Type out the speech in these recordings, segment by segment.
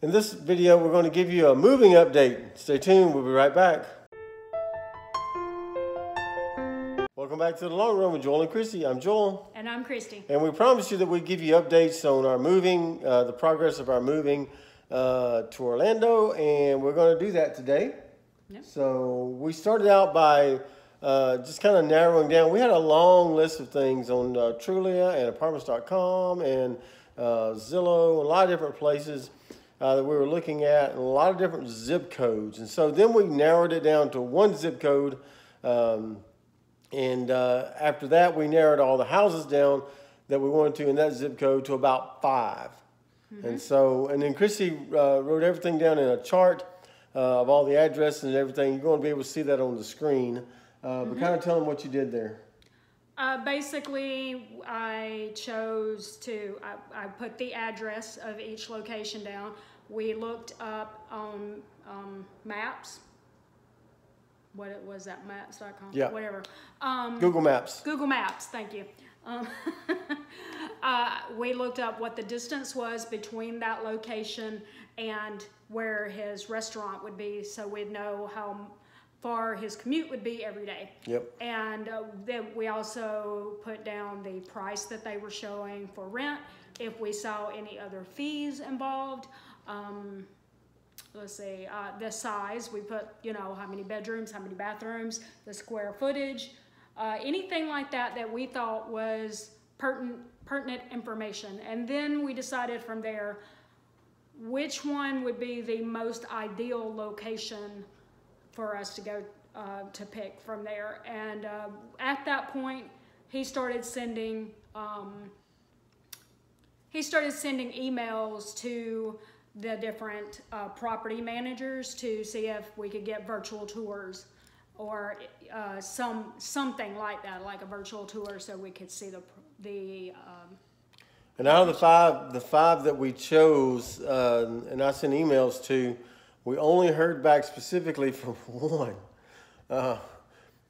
In this video, we're going to give you a moving update. Stay tuned, we'll be right back. Welcome back to The Long Run with Joel and Christy. I'm Joel. And I'm Christy. And we promised you that we'd give you updates on our moving, the progress of our moving to Orlando, and we're going to do that today. Yep. So we started out by just kind of narrowing down. We had a long list of things on Trulia and Apartments.com and Zillow, a lot of different places that we were looking at, and a lot of different zip codes. And so then we narrowed it down to one zip code. And after that, we narrowed all the houses down that we wanted to in that zip code to about 5. Mm-hmm. And then Christy wrote everything down in a chart of all the addresses and everything. You're going to be able to see that on the screen. But kind of tell them what you did there. Basically, I chose to, I put the address of each location down. We looked up on maps. What was that, maps.com? Yeah. Whatever. Google Maps. Google Maps, thank you. We looked up what the distance was between that location and where his restaurant would be, so we'd know how far his commute would be every day. Yep. And then we also put down the price that they were showing for rent, if we saw any other fees involved. Let's see, the size, we put, you know, how many bedrooms, how many bathrooms, the square footage, anything like that that we thought was pertinent information. And then we decided from there which one would be the most ideal location for us to go to pick from there. And at that point, he started sending emails to the different property managers to see if we could get virtual tours or something like that, like a virtual tour, so we could see the and out of the five that we chose, and I sent emails to, we only heard back specifically from one.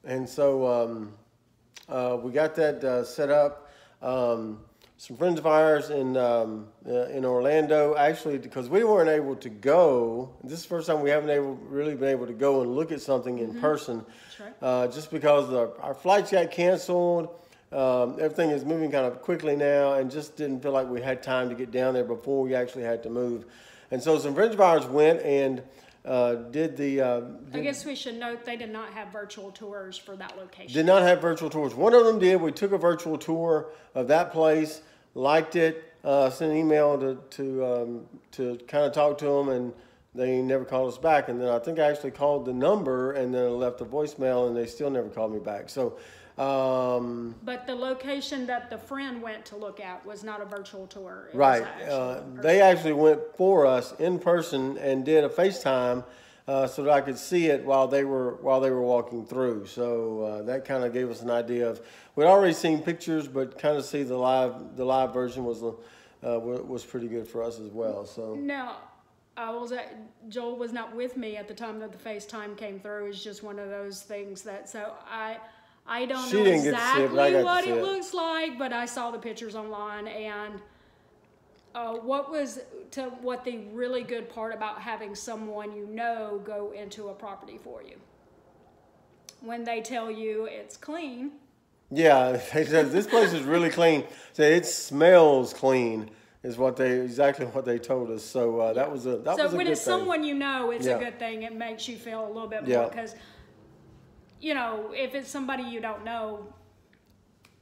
And so we got that set up. Some friends of ours in Orlando, actually, because we weren't able to go. This is the first time we haven't really been able to go and look at something in person. That's right. Just because our flights got canceled. Everything is moving kind of quickly now, and just didn't feel like we had time to get down there before we actually had to move. And so some friends of ours went and did the... I guess we should note they did not have virtual tours for that location. Did not have virtual tours. One of them did. We took a virtual tour of that place, liked it, sent an email to kind of talk to them, and they never called us back. And then I think I actually called the number and then I left a voicemail, and they still never called me back. So... but the location that the friend went to look at was not a virtual tour. Right. They actually went for us in person and did a FaceTime so that I could see it while they were walking through. So that kind of gave us an idea of, we'd already seen pictures, but kind of see the live version was pretty good for us as well. So now, Joel was not with me at the time that the FaceTime came through. It was just one of those things that, so I don't know exactly what it looks like, but I saw the pictures online. And what the really good part about having someone you know go into a property for you? When they tell you it's clean. Yeah, they said this place is really clean. So it smells clean is exactly what they told us. So that was a good thing. So when it's someone you know, it's a good thing. It makes you feel a little bit more, because you know, if it's somebody you don't know.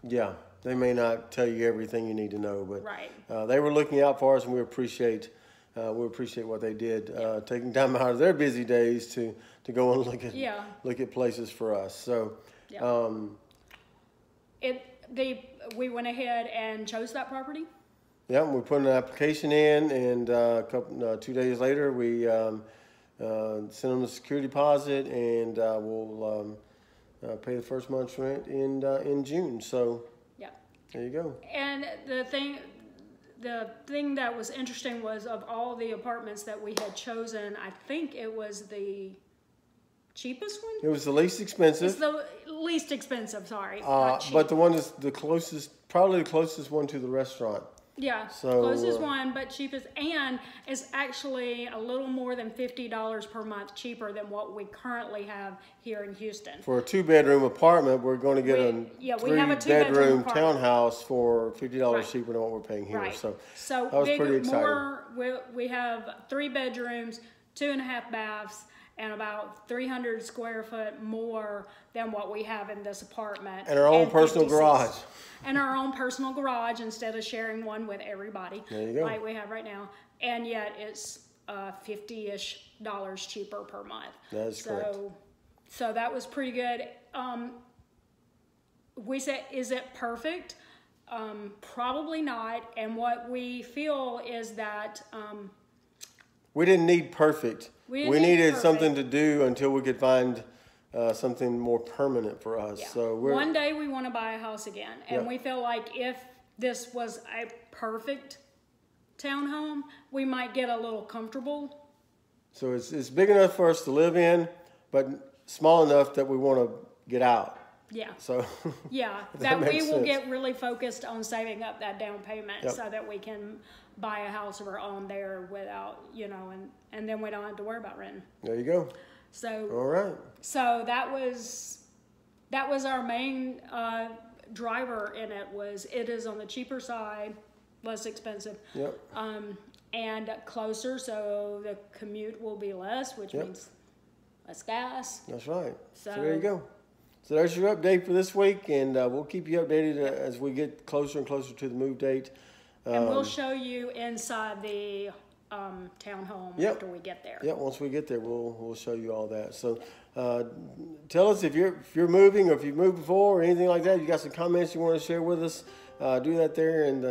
Yeah, they may not tell you everything you need to know, but they were looking out for us, and we appreciate what they did, taking time out of their busy days to go and look at places for us. So we went ahead and chose that property. Yeah, we put an application in, and 2 days later we sent them the security deposit, and we'll pay the first month's rent in June. So there you go. And the thing that was interesting was, of all the apartments that we had chosen, I think it was the cheapest one. It was the least expensive. It's the least expensive. Sorry, but the one that's the closest, probably the closest one to the restaurant. Yeah, so, closest one, but cheapest, and it's actually a little more than $50 per month cheaper than what we currently have here in Houston. For a 2-bedroom apartment, we're going to get a 3-bedroom townhouse for $50 cheaper than what we're paying here. Right. So that was pretty exciting. We have 3 bedrooms, 2.5 baths, and about 300 square foot more than what we have in this apartment. And our own personal garage. And our own personal garage instead of sharing one with everybody. There you go. Like we have right now. And yet it's $50-ish cheaper per month. That's correct. So that was pretty good. We said, is it perfect? Probably not. And what we feel is that we didn't need perfect. We needed something to do until we could find something more permanent for us. Yeah. So one day we want to buy a house again, and we feel like if this was a perfect townhome, we might get a little comfortable. So it's big enough for us to live in, but small enough that we want to get out. Yeah. So yeah, that we will get really focused on saving up that down payment so that we can buy a house of our own there without, and then we don't have to worry about renting. There you go. So all right. So that was our main driver in it. It is on the cheaper side, less expensive. Yep. And closer, so the commute will be less, which means less gas. That's right. So there you go. So there's your update for this week, and we'll keep you updated as we get closer and closer to the move date. And we'll show you inside the townhome after we get there. Yeah, once we get there, we'll show you all that. So tell us if you're moving or if you've moved before or anything like that. If you got some comments you want to share with us, do that there in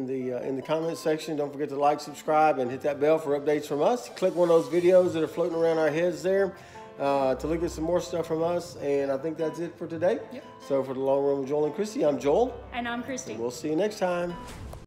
the comment section. Don't forget to like, subscribe, and hit that bell for updates from us. Click one of those videos that are floating around our heads there to look at some more stuff from us. And I think that's it for today. Yep. So for the Long Run with Joel and Christy, I'm Joel. And I'm Christy. And we'll see you next time.